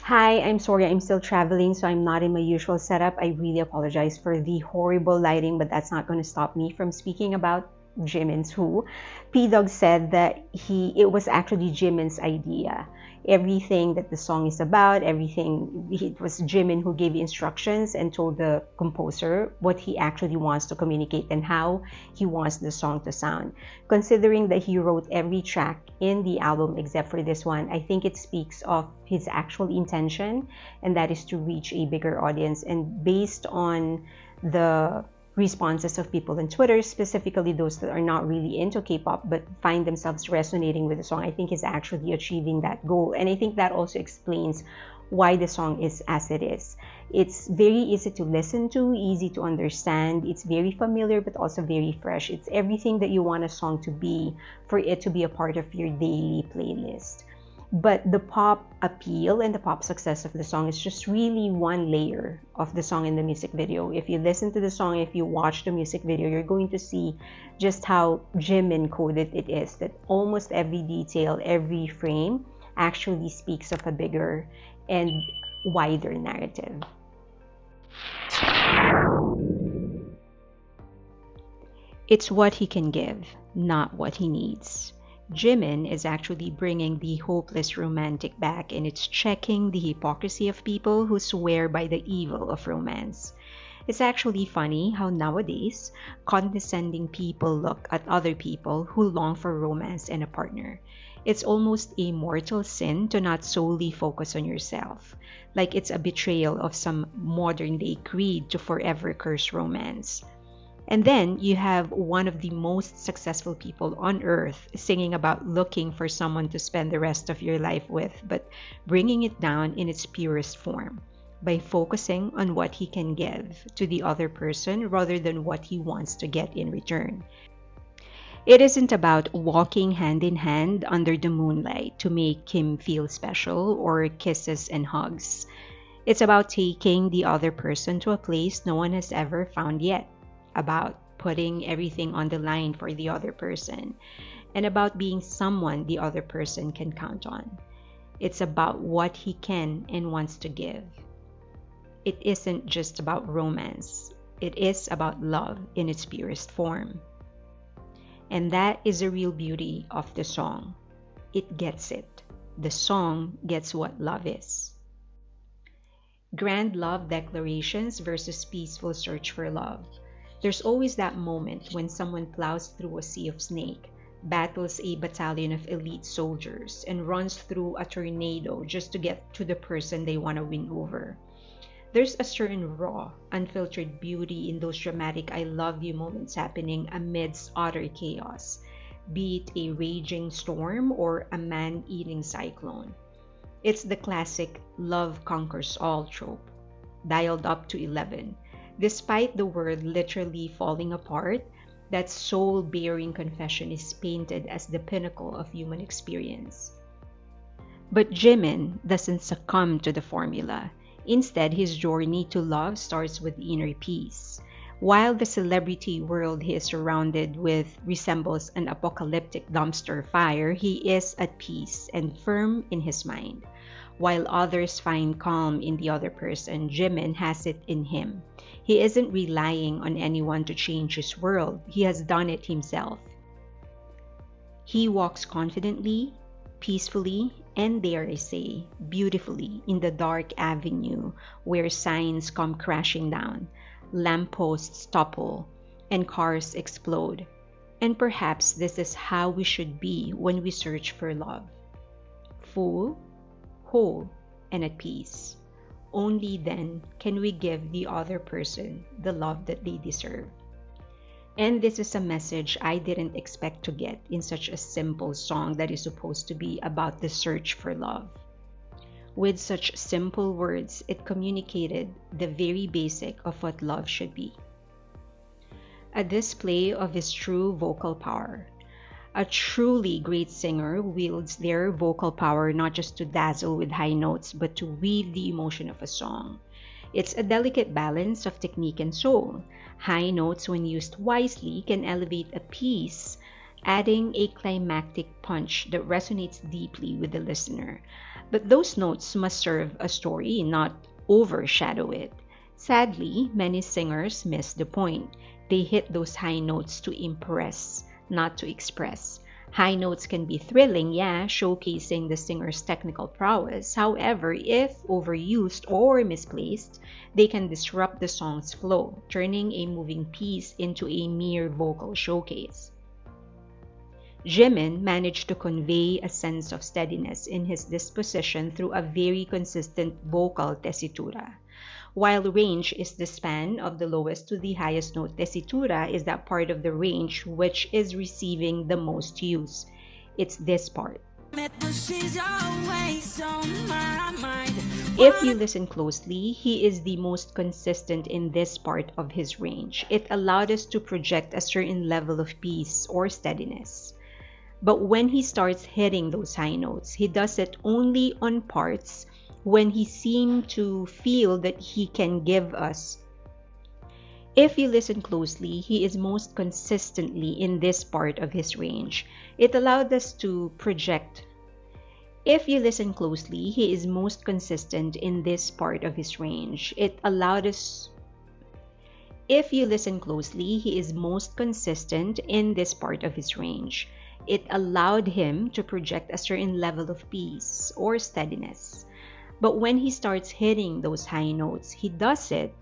Hi, I'm sorry, I'm still traveling, so I'm not in my usual setup. I really apologize for the horrible lighting, but that's not going to stop me from speaking about Jimin's Who. P Dog said that it was actually Jimin's idea. Everything that the song is about, everything, it was Jimin who gave the instructions and told the composer what he actually wants to communicate and how he wants the song to sound. Considering that he wrote every track in the album except for this one, I think it speaks of his actual intention, and that is to reach a bigger audience. And based on the responses of people on Twitter, specifically those that are not really into K-pop but find themselves resonating with the song, I think is actually achieving that goal. And I think that also explains why the song is as it is. It's very easy to listen to, easy to understand. It's very familiar but also very fresh. It's everything that you want a song to be for it to be a part of your daily playlist. But the pop appeal and the pop success of the song is just really one layer of the song in the music video. If you listen to the song, if you watch the music video, you're going to see just how Jimin coded it is, that almost every detail, every frame actually speaks of a bigger and wider narrative. It's what he can give, not what he needs. Jimin is actually bringing the hopeless romantic back, and it's checking the hypocrisy of people who swear by the evil of romance. It's actually funny how nowadays condescending people look at other people who long for romance and a partner. It's almost a mortal sin to not solely focus on yourself, like it's a betrayal of some modern day creed to forever curse romance. And then you have one of the most successful people on earth singing about looking for someone to spend the rest of your life with, but bringing it down in its purest form by focusing on what he can give to the other person rather than what he wants to get in return. It isn't about walking hand in hand under the moonlight to make him feel special or kisses and hugs. It's about taking the other person to a place no one has ever found yet, about putting everything on the line for the other person, and about being someone the other person can count on. It's about what he can and wants to give. It isn't just about romance, it is about love in its purest form. And that is the real beauty of the song. It gets it. The song gets what love is. Grand love declarations versus peaceful search for love. There's always that moment when someone plows through a sea of snake, battles a battalion of elite soldiers, and runs through a tornado just to get to the person they want to win over. There's a certain raw, unfiltered beauty in those dramatic I love you moments happening amidst utter chaos, be it a raging storm or a man-eating cyclone. It's the classic love conquers all trope, dialed up to 11. Despite the world literally falling apart, that soul-bearing confession is painted as the pinnacle of human experience. But Jimin doesn't succumb to the formula. Instead, his journey to love starts with inner peace. While the celebrity world he is surrounded with resembles an apocalyptic dumpster fire, he is at peace and firm in his mind. While others find calm in the other person, Jimin has it in him. He isn't relying on anyone to change his world. He has done it himself. He walks confidently, peacefully, and dare I say, beautifully in the dark avenue where signs come crashing down, lampposts topple, and cars explode. And perhaps this is how we should be when we search for love. Full, whole, and at peace. Only then can we give the other person the love that they deserve. And this is a message I didn't expect to get in such a simple song that is supposed to be about the search for love. With such simple words, it communicated the very basic of what love should be. A display of his true vocal power. A truly great singer wields their vocal power not just to dazzle with high notes, but to weave the emotion of a song. It's a delicate balance of technique and soul. High notes, when used wisely, can elevate a piece, adding a climactic punch that resonates deeply with the listener. But those notes must serve a story, not overshadow it. Sadly, many singers miss the point. They hit those high notes to impress, not to express. High notes can be thrilling, yeah, showcasing the singer's technical prowess. However, if overused or misplaced, they can disrupt the song's flow, turning a moving piece into a mere vocal showcase. Jimin managed to convey a sense of steadiness in his disposition through a very consistent vocal tessitura. While range is the span of the lowest to the highest note, tessitura is that part of the range which is receiving the most use. It's this part. If you listen closely, he is the most consistent in this part of his range. It allowed us to project a certain level of peace or steadiness. But when he starts hitting those high notes, he does it only on parts when he seemed to feel that he can give us. If you listen closely, he is most consistently in this part of his range. It allowed us to project. If you listen closely, he is most consistent in this part of his range. It allowed us. If you listen closely, he is most consistent in this part of his range. It allowed him to project a certain level of peace or steadiness. But when he starts hitting those high notes, he does it.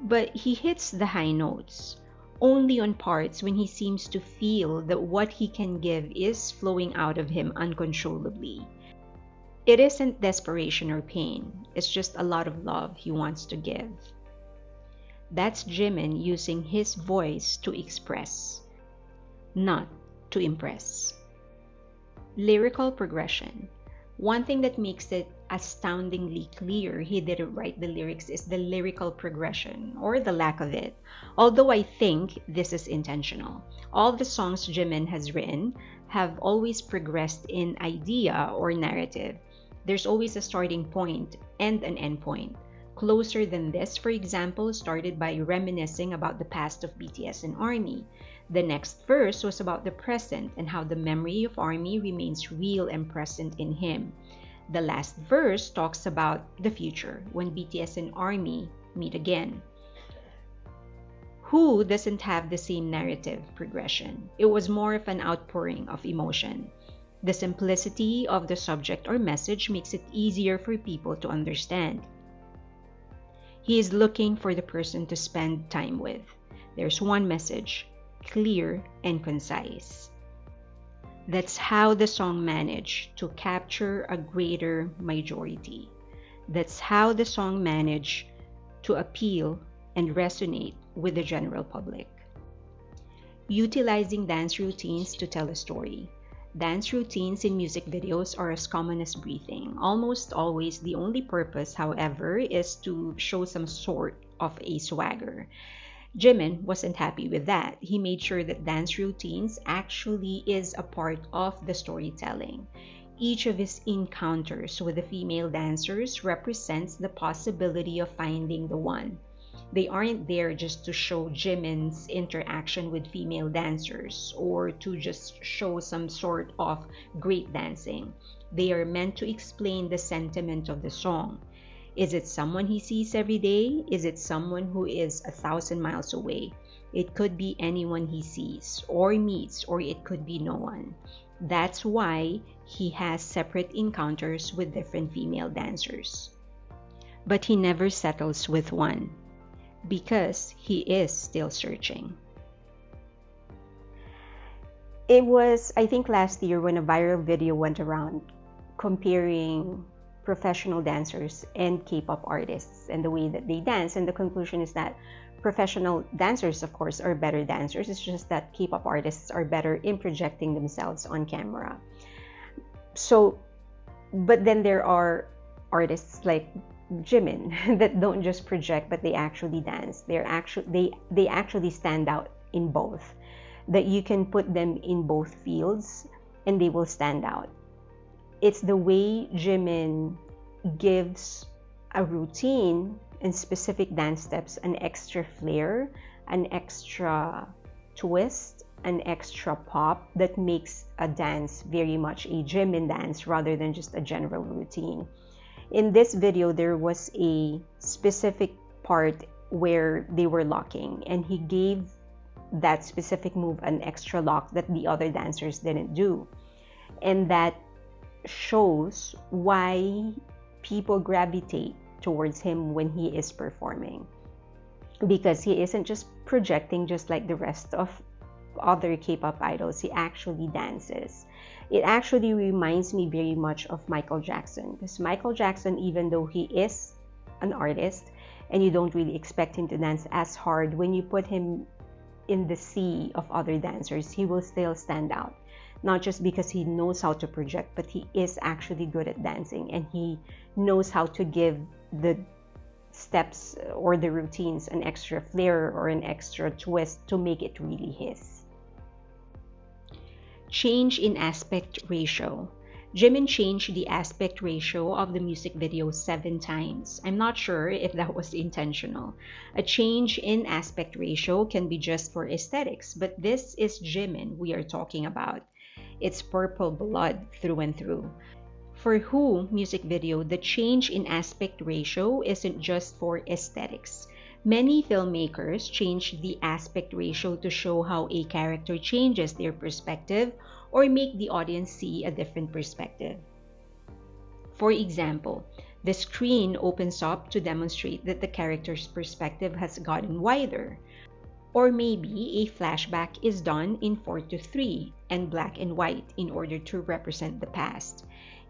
But he hits the high notes only on parts when he seems to feel that what he can give is flowing out of him uncontrollably. It isn't desperation or pain, it's just a lot of love he wants to give. That's Jimin using his voice to express, not to impress. Lyrical progression. One thing that makes it astoundingly clear he didn't write the lyrics is the lyrical progression, or the lack of it. Although I think this is intentional. All the songs Jimin has written have always progressed in idea or narrative. There's always a starting point and an end point. Closer Than This, for example, started by reminiscing about the past of BTS and ARMY. The next verse was about the present and how the memory of ARMY remains real and present in him. The last verse talks about the future, when BTS and ARMY meet again. Who doesn't have the same narrative progression? It was more of an outpouring of emotion. The simplicity of the subject or message makes it easier for people to understand. He is looking for the person to spend time with. There's one message, clear and concise. That's how the song managed to capture a greater majority. That's how the song managed to appeal and resonate with the general public. Utilizing dance routines to tell a story. Dance routines in music videos are as common as breathing. Almost always, the only purpose, however, is to show some sort of a swagger. Jimin wasn't happy with that. He made sure that dance routines actually is a part of the storytelling. Each of his encounters with the female dancers represents the possibility of finding the one. They aren't there just to show Jimin's interaction with female dancers or to just show some sort of great dancing. They are meant to explain the sentiment of the song. Is it someone he sees every day? Is it someone who is 1,000 miles away? It could be anyone he sees or meets, or it could be no one. That's why he has separate encounters with different female dancers. But he never settles with one, because he is still searching. It was, I think, last year when a viral video went around comparing professional dancers and K-pop artists and the way that they dance, and the conclusion is that professional dancers, of course, are better dancers. It's just that K-pop artists are better in projecting themselves on camera. So, but then there are artists like Jimin that don't just project, but they actually dance. They actually stand out in both. That you can put them in both fields and they will stand out. It's the way Jimin gives a routine and specific dance steps an extra flair, an extra twist, an extra pop that makes a dance very much a Jimin dance rather than just a general routine. In this video, there was a specific part where they were locking, and he gave that specific move an extra lock that the other dancers didn't do. And that shows why people gravitate towards him when he is performing, because he isn't just projecting just like the rest of other K-pop idols. He actually dances. It actually reminds me very much of Michael Jackson, because Michael Jackson, even though he is an artist and you don't really expect him to dance as hard, when you put him in the sea of other dancers, he will still stand out. Not just because he knows how to project, but he is actually good at dancing, and he knows how to give the steps or the routines an extra flair or an extra twist to make it really his. Change in aspect ratio. Jimin changed the aspect ratio of the music video 7 times. I'm not sure if that was intentional. A change in aspect ratio can be just for aesthetics, but this is Jimin we are talking about. It's purple blood through and through. For Who music video, the change in aspect ratio isn't just for aesthetics. Many filmmakers change the aspect ratio to show how a character changes their perspective or make the audience see a different perspective. For example, the screen opens up to demonstrate that the character's perspective has gotten wider. Or maybe a flashback is done in 4:3 and black and white in order to represent the past.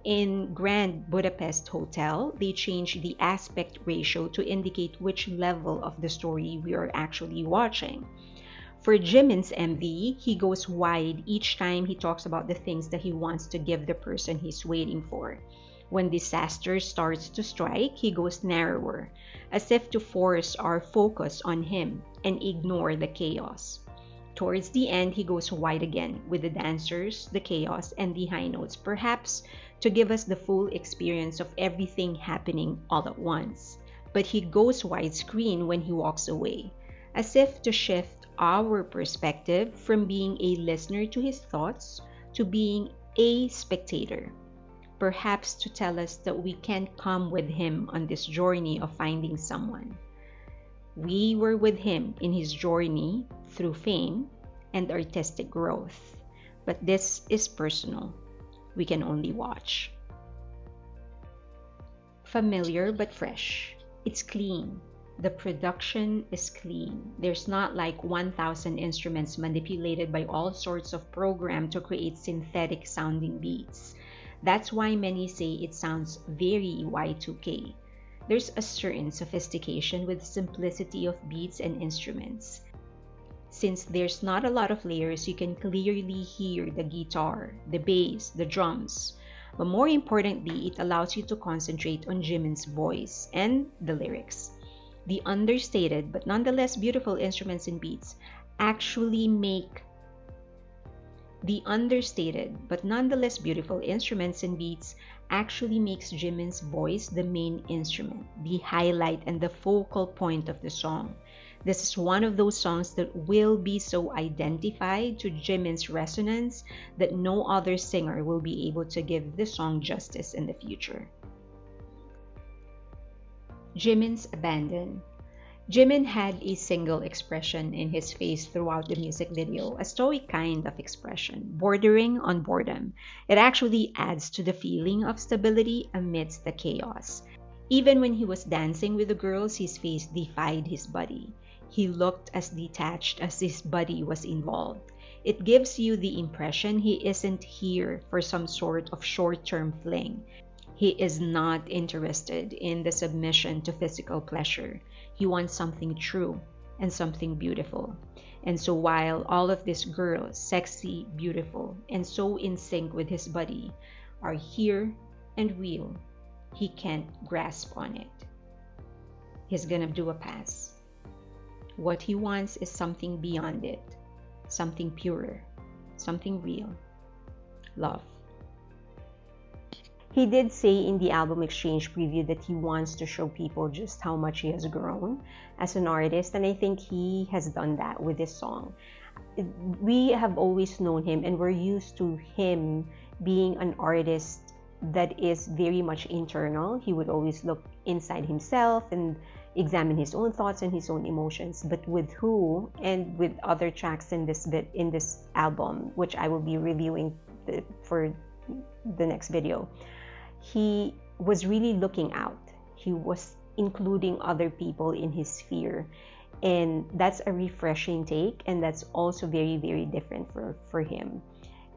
In Grand Budapest Hotel, they changed the aspect ratio to indicate which level of the story we are actually watching. For Jimin's MV, he goes wide each time he talks about the things that he wants to give the person he's waiting for. When disaster starts to strike, he goes narrower, as if to force our focus on him and ignore the chaos. Towards the end, he goes wide again with the dancers, the chaos, and the high notes, perhaps to give us the full experience of everything happening all at once. But he goes widescreen when he walks away, as if to shift our perspective from being a listener to his thoughts to being a spectator. Perhaps to tell us that we can't come with him on this journey of finding someone. We were with him in his journey through fame and artistic growth. But this is personal. We can only watch. Familiar but fresh. It's clean. The production is clean. There's not like 1,000 instruments manipulated by all sorts of programs to create synthetic sounding beats. That's why many say it sounds very Y2K. There's a certain sophistication with simplicity of beats and instruments. Since there's not a lot of layers, you can clearly hear the guitar, the bass, the drums. But more importantly, it allows you to concentrate on Jimin's voice and the lyrics. The understated but nonetheless beautiful instruments and beats actually make Jimin's voice the main instrument, the highlight and the focal point of the song. This is one of those songs that will be so identified to Jimin's resonance that no other singer will be able to give the song justice in the future. Jimin's abandon. Jimin had a single expression in his face throughout the music video, a stoic kind of expression, bordering on boredom. It actually adds to the feeling of stability amidst the chaos. Even when he was dancing with the girls, his face defied his body. He looked as detached as his body was involved. It gives you the impression he isn't here for some sort of short-term fling. He is not interested in the submission to physical pleasure. He wants something true and something beautiful. And so while all of these girls, sexy, beautiful, and so in sync with his body, are here and real, he can't grasp on it. He's gonna do a pass. What he wants is something beyond it, something purer, something real. Love. He did say in the album exchange preview that he wants to show people just how much he has grown as an artist, and I think he has done that with this song. We have always known him and we're used to him being an artist that is very much internal. He would always look inside himself and examine his own thoughts and his own emotions. But with Who and with other tracks in this album, which I will be reviewing for the next video, he was really looking out. He was including other people in his sphere, and that's a refreshing take, and that's also very, very different for him.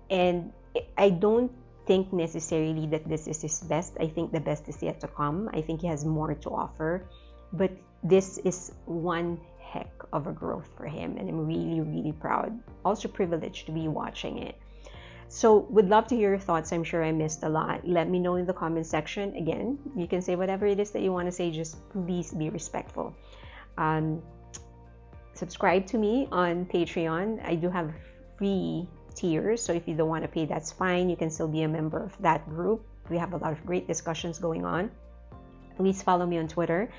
And I don't think necessarily that this is his best. I think the best is yet to come. I think he has more to offer, but this is one heck of a growth for him, and I'm really, really proud, also privileged to be watching it. So would love to hear your thoughts. I'm sure I missed a lot. Let me know in the comment section. Again, you can say whatever it is that you want to say, just please be respectful. Subscribe to me on Patreon. I do have free tiers, so if you don't want to pay, that's fine. You can still be a member of that group. We have a lot of great discussions going on. Please follow me on Twitter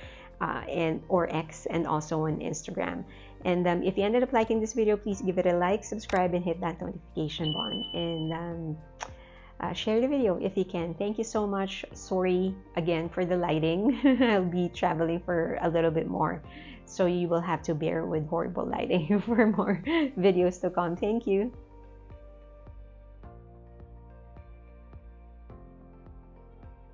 or X, and also on Instagram. And if you ended up liking this video, please give it a like, subscribe, and hit that notification button. And share the video if you can. Thank you so much. Sorry again for the lighting. I'll be traveling for a little bit more, so you will have to bear with horrible lighting for more videos to come. Thank you.